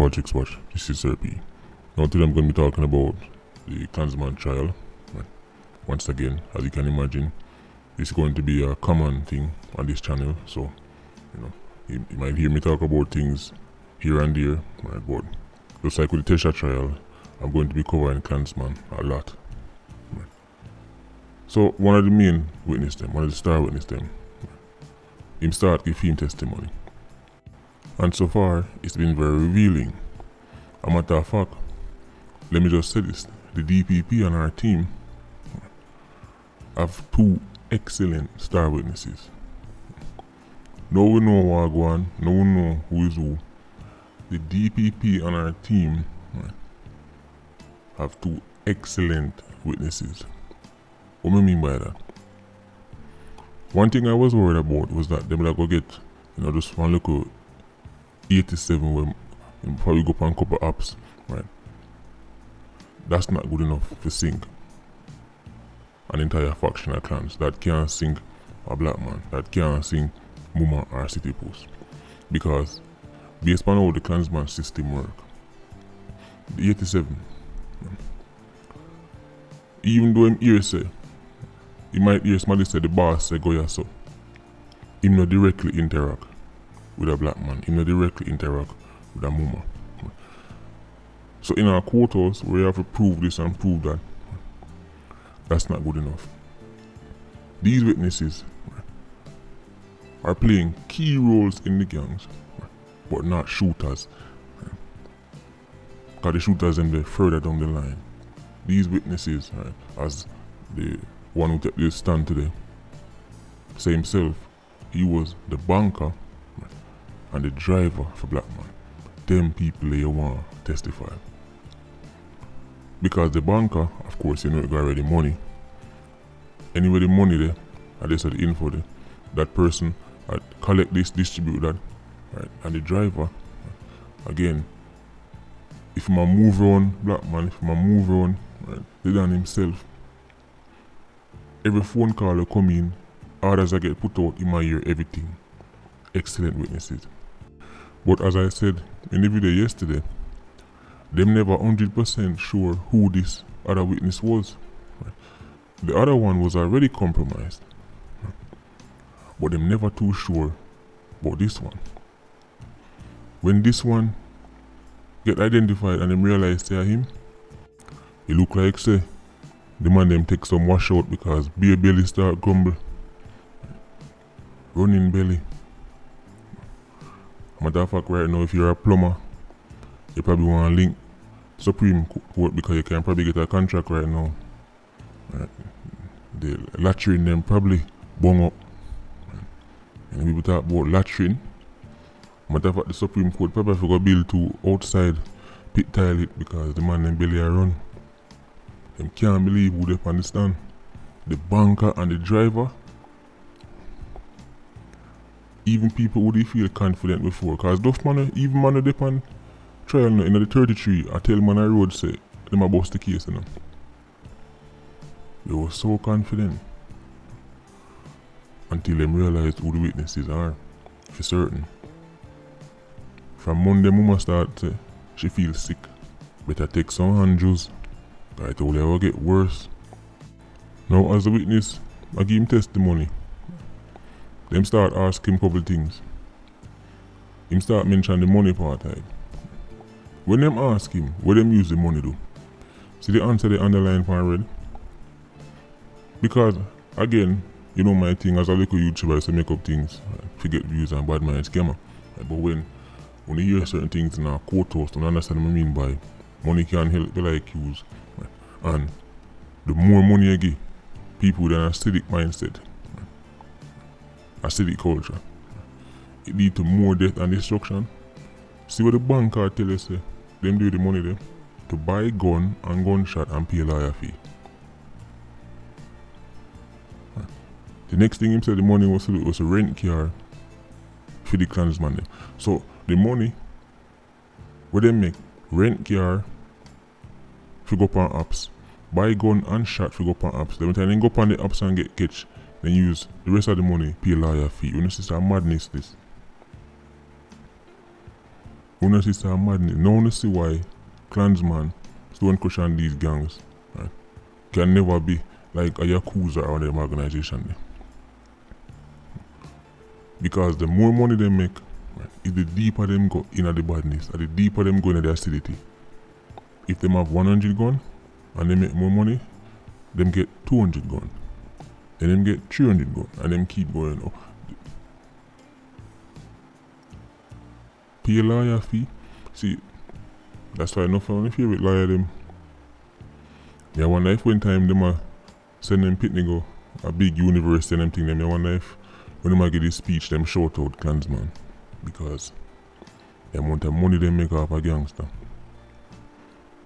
Projects Watch. This is Sir P. Now today I'm going to be talking about the Klansman trial. Once again, as you can imagine, it's going to be a common thing on this channel. So, you might hear me talk about things here and there. But just like with the Tesha trial, I'm going to be covering Klansman a lot. So one of the main witness them, one of the star witness them, him start give him testimony. And so far, it's been very revealing. A matter of fact, let me just say this, the DPP and our team have two excellent star witnesses. Now we know what go on, now we know who is who. The DPP and our team have two excellent witnesses. What do I mean by that? One thing I was worried about was that they would go get, just one little 87 when before we go up on a couple apps, right? That's not good enough to sink an entire faction of clans. That can't sink a black man. That can't sink Muma or City Post. Because based on how the Klansman system work, the 87, even though him hear say, he might hear somebody say the boss say go ya so, him not directly interact with a black man, him not directly interact with a Muma. So in our courthouse, we have to prove this and prove that. That's not good enough. These witnesses are playing key roles in the gangs, but not shooters. Because the shooters them further down the line. These witnesses, as the one who took this stand today, say himself, he was the banker and the driver for Black Man. Them people you want to testify. Because the banker, of course, it got already money. Anyway, the money there, and they said the info there, that person collect this, distribute that, right? And the driver, again, if I move on, Black Man, if I move on, right, they done himself. Every phone call that come in, orders that get put out in my ear, everything. Excellent witnesses. But as I said in the video yesterday, them never 100% sure who this other witness was. Right? The other one was already compromised. Right? But them never too sure about this one. When this one get identified and them realize they are him, it look like say the man them take some washout because beer belly start grumble. Running belly. Matter of fact, right now, if you're a plumber, you probably want to link Supreme Court because you can probably get a contract right now. Right. The latrine them probably bung up. Right. And people talk about latrine. Matter of fact, the Supreme Court probably forgot build two outside pit toilet because the man them belly are run. Them can't believe who they understand. The banker and the driver. Even people who they feel confident before. Cause those man, even man they pan trial in the 33, I tell man on road say, them a bust the case, They were so confident. Until them realized who the witnesses are. For certain. From Monday, Mama start say, she feels sick. Better take some hand juice. I told her it will get worse. Now as a witness, I give him testimony. Them start asking him couple things. Him start mention the money part of it. When them ask him, what them use the money do? See the answer they underline for already? Because, again, you know my thing as a little YouTuber, I used to make up things, forget views and bad mind scammer. But when you hear certain things in our courthouse, don't understand what I mean by money can help the accused. And the more money you give, people with an acidic mindset, acidic culture, it lead to more death and destruction. See what the banker tell us, them do the money there to buy gun and gunshot and pay a lawyer fee. The next thing him said the money was to do was a rent car for the Klansman. So the money where they make rent car for go up on apps, buy gun and shot for go up on apps. Then go up on the apps and get catch. Then use the rest of the money pay a lawyer fee. You know, it's a madness this. Una see some madness. Now you see why Klansman, Stone Crush and these gangs, right, can never be like a Yakuza or them organization there. Because the more money they make, right, is the deeper them go in the badness, and the deeper them go in the acidity. If them have 100 gun and they make more money, them get 200 gun. Then them get 300 gun and them keep going up. Pay a lawyer fee. See, that's why enough of my favorite lawyer them. I wonder if one time them send them pitney go a big university and them thing them. I wonder if when them get this speech them shout out Klansman. Because the amount of money they make off a gangster.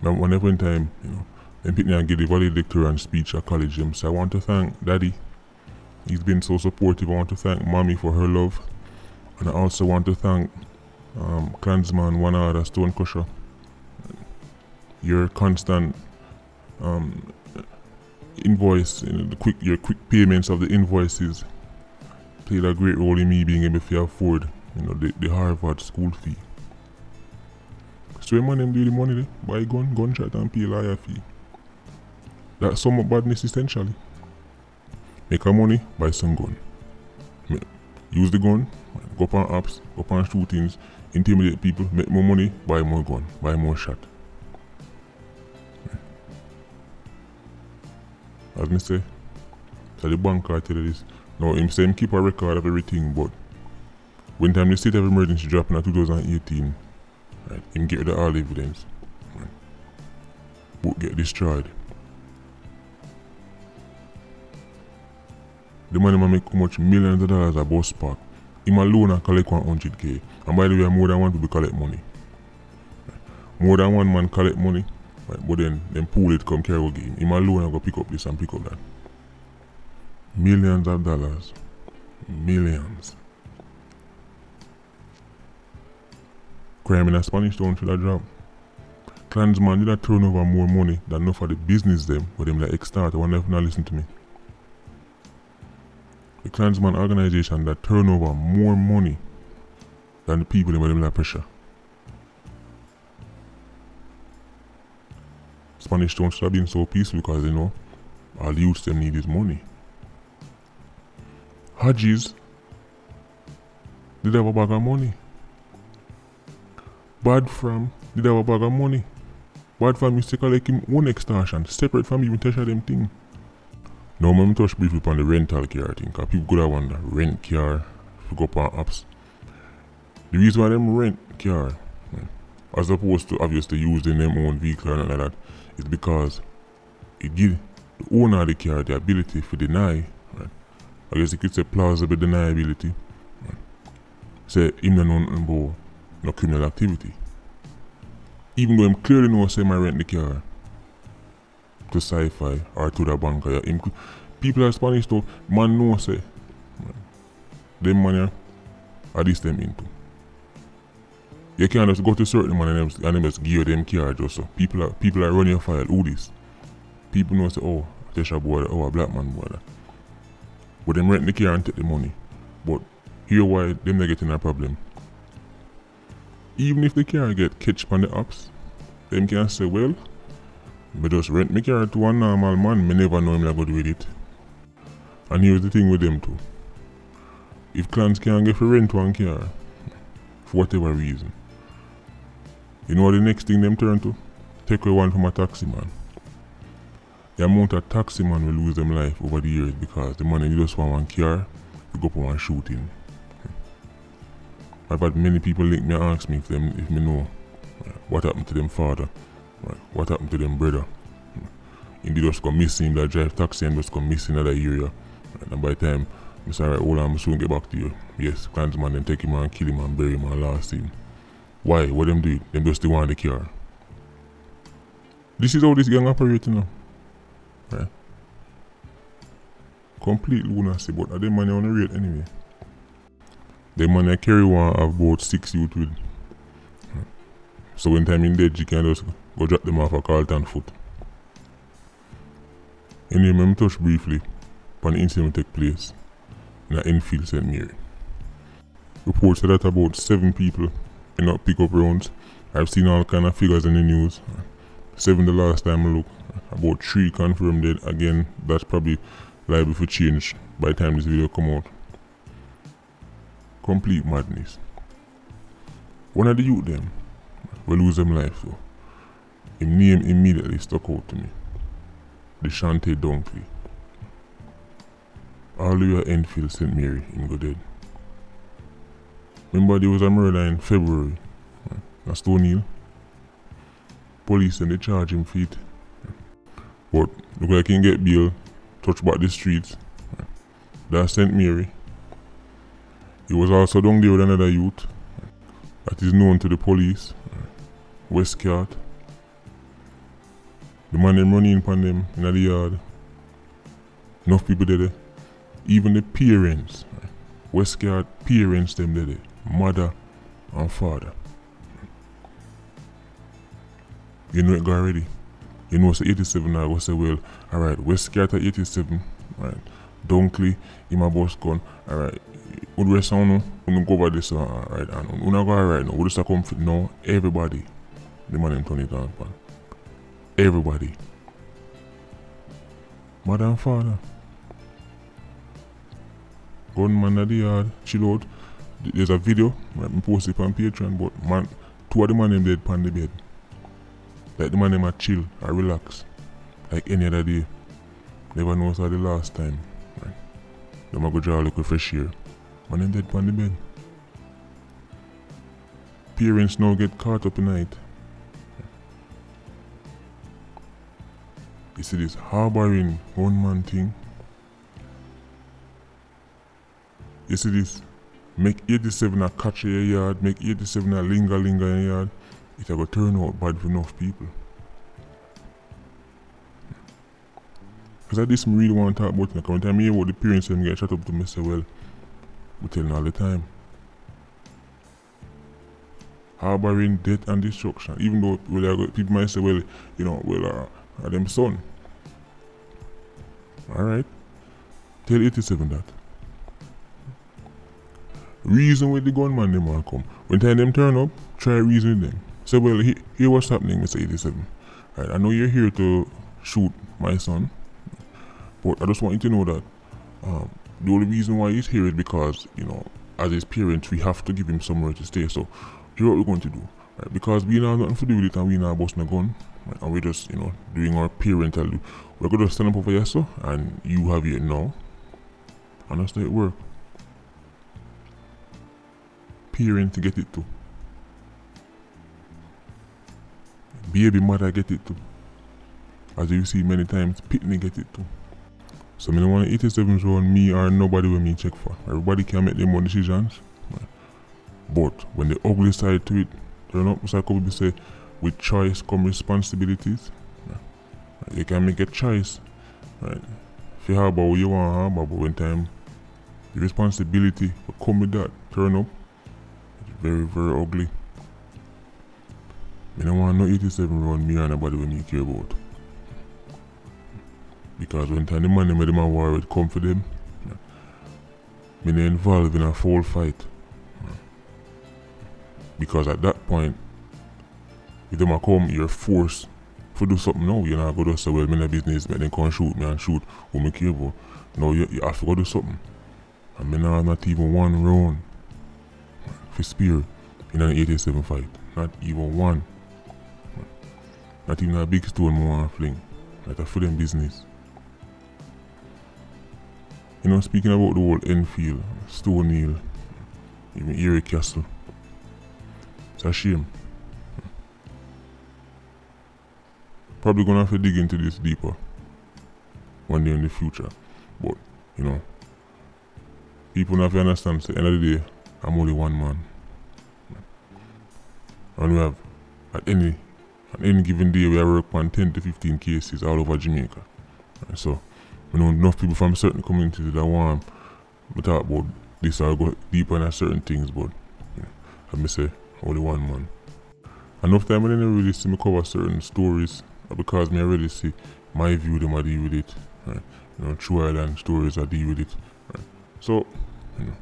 Now whenever one time, you know, them pitney and get the valedictorian speech at college them. So I want to thank Daddy. He's been so supportive. I want to thank Mommy for her love. And I also want to thank Klansman, one other Stone Crusher. Your constant invoice, you know, your quick payments of the invoices played a great role in me being able to afford, you know, the Harvard school fee. So when man them do the money there, buy gunshot and pay lawyer fee. That's some badness essentially. Make a money, buy some gun. Use the gun, go up on apps, go up on shootings, intimidate people, make more money, buy more gun, buy more shot. As me say, so the banker tell you this. Now him say him keep a record of everything, but when time the state of emergency dropped in 2018, right, him get rid of all the evidence. Right. Book get destroyed. The man make how much millions of dollars a bus park. Him alone and collect 100k. And by the way, more than one people collect money. Right. More than one man collect money. Right. But then them pool it come carry game. Him alone and go pick up this and pick up that. Millions of dollars. Millions. Crime in a Spanish Town should have dropped. Klansman did a turn over more money than enough for the business them, but them like extort. I wonder if not listen to me. The Klansman organization that turn over more money than the people in them like pressure. Spanish Town should have been so peaceful because you know all the youths them need is money. Hadjis did have a bag of money. Bad Fram did have a bag of money. Bad Fram used to collect him own extortion, separate from even Tesha them thing. Now I'm touch briefly on the rental car thing, because people could have wonder, rent car, if you go up on apps. The reason why them rent car, right, as opposed to obviously using them own vehicle and like that, is because it gives the owner of the car the ability to deny, right? I guess you could say plausible deniability. Right? Say him no know nothing about no criminal activity. Even though him clearly know say I rent the car to Sci-Fi or to the banker. Yeah, people are Spanish though, man know say right, them money are this them into. You can't just go to certain man and them just give them car just so. People are running your file, who this? People know say, oh, Tesha boy, oh, a black man boy. But them rent the car and take the money. But here why them not getting a problem. Even if the car get catch on the apps, them can say, well, I just rent my car to a normal man, me never know him like good with it. And here's the thing with them too. If clans can't get for rent one car, for whatever reason, you know what the next thing them turn to? Take away one from a taxi man. The amount of taxi man will lose them life over the years because the money just want one car to go up one shooting. I've had many people link me and ask me if me know what happened to them father, what happened to them brother. And they just go missing, that drive taxi and just go missing in that area. And by the time I say, alright, hold on, I'm soon get back to you. Yes, Klansman then take him and kill him and bury him and last him. Why? What them do? Them just want the car. This is how this gang operates now. Right? Complete lunacy, but them money on the rate anyway. Them money carry one of about 6 youth with. Right? So when time in dead, you can just go drop them off a Carlton foot. Anyway, let me touch briefly upon the incident take place in Enfield, St. Mary. Reports said that about 7 people pick up rounds. I've seen all kind of figures in the news. 7 the last time I looked. About 3 confirmed dead. Again, that's probably liable to change by the time this video come out. Complete madness. One of the youth them will lose them life though. His name immediately stuck out to me. Deshante Dunkley. All the way at Enfield, St. Mary, him go dead. Remember there was a murder in February at Stone Hill. Police and they charge him for it. But look like he can get bail, touch back the streets. That's St. Mary. He was also down there with another youth that is known to the police, Westcott. The man them running upon them in the yard. Enough people there. Even the parents, Westcott parents them there. Mother and father. You know it go already. You know it's 87 now. I go say, well, alright, Westcott at 87, right? Dunkley, in my boss gun, alright. Would rest on no? We go over this, alright, and we not go alright now. We just come fit now. Everybody, the man them turn it on, man. Everybody. Mother and father. Gunman at the yard, chill out. There's a video, right, I post it on Patreon, but man, 2 of the man them dead on the bed. Like the man them a chill, a relax. Like any other day. Never knows how the last time. Right? Them a go draw a little fresh air. Man them dead on the bed. Parents now get caught up in it. You see this harboring gunman thing. You see this, make 87 a catch in your yard, make 87 a linger in your yard. It a go turn out bad for enough people. Because I this me really want to talk about it. When I hear about the parents them get shut up to me, say, well, we tell them all the time. Harboring death and destruction. Even though people might say, well, you know, are them son. Alright. Tell 87 that. Reason with the gunman them want come. When time them turn up, try reason with them. Say, well, hear what's happening, Mr. 87. Right, I know you're here to shoot my son, but I just want you to know that the only reason why he's here is because, you know, as his parents, we have to give him somewhere to stay. So, here's what we're going to do. Right, because we don't have nothing to do with it and we not busting a gun, right, and we're just, you know, doing our parental do. We're going to stand up over here, so, and you have it now. And that's how it works. Parents get it too. Baby mother get it too. As you see many times, Pitney get it too. So I don't want 87 round me or nobody when me check for. Everybody can make their own decisions. Right. But when the ugly side to it turn up, so I could say, with choice come responsibilities. Right. Right. You can make a choice. Right. If you have about what you want to have, but when time the responsibility will come with that, turn up. Very, very ugly. I don't want no 87 round me or nobody when me care about. Because when time the money with them a war with come for them, me not involved in a full fight. Because at that point, if them a come, you're forced to do something now. You're not going to say, well, me no business, but then come shoot me and shoot who me care about. No, you have to go do something. And me not even one round for spear in an 87 fight. Not even one. Not even a big stone more fling. Like a for them business. You know, speaking about the whole Enfield, Stone Hill, even Erie Castle, it's a shame. Probably gonna have to dig into this deeper one day in the future. But, you know, people have to understand, at the end of the day, I'm only one man. And we have, at any given day, we have work on 10 to 15 cases all over Jamaica. So, you know, enough people from certain communities that want to talk about this or go deeper into certain things, but, you know, let me say, only one man. Enough time I didn't really see me cover certain stories because me already see my view them I deal with it. Right? You know, True Island stories I deal with it. Right? So, you know,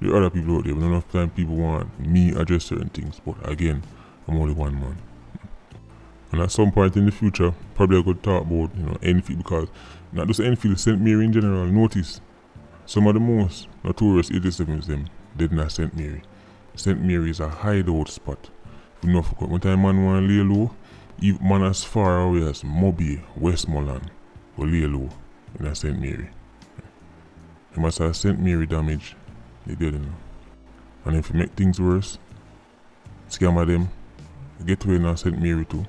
There are other people out there, but enough time people want me address certain things. But again, I'm only one man. And at some point in the future, probably I could talk about, Enfield, because not just Enfield, St. Mary in general. Notice some of the most notorious 87s them dead in St. Mary. St. Mary is a hideout spot. If you know, when time man want to lay low, even man as far away as Mobay, Westmoreland, will lay low in a St. Mary. You must have St. Mary damage, they dead enough. And if you make things worse, scammer them, get away in St. Mary too.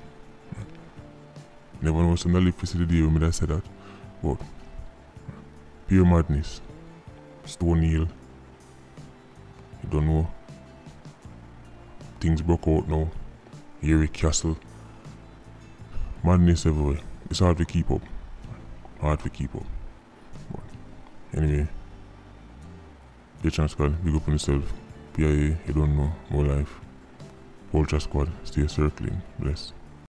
Never know some live to see the day when I said that. But pure madness. Stone Hill. You don't know. Things broke out now. Erie Castle. Madness everywhere. It's hard to keep up. Hard to keep up. But anyway. Patreon squad, big up on yourself. PIA, you don't know. More life. Ultra squad, stay circling. Bless.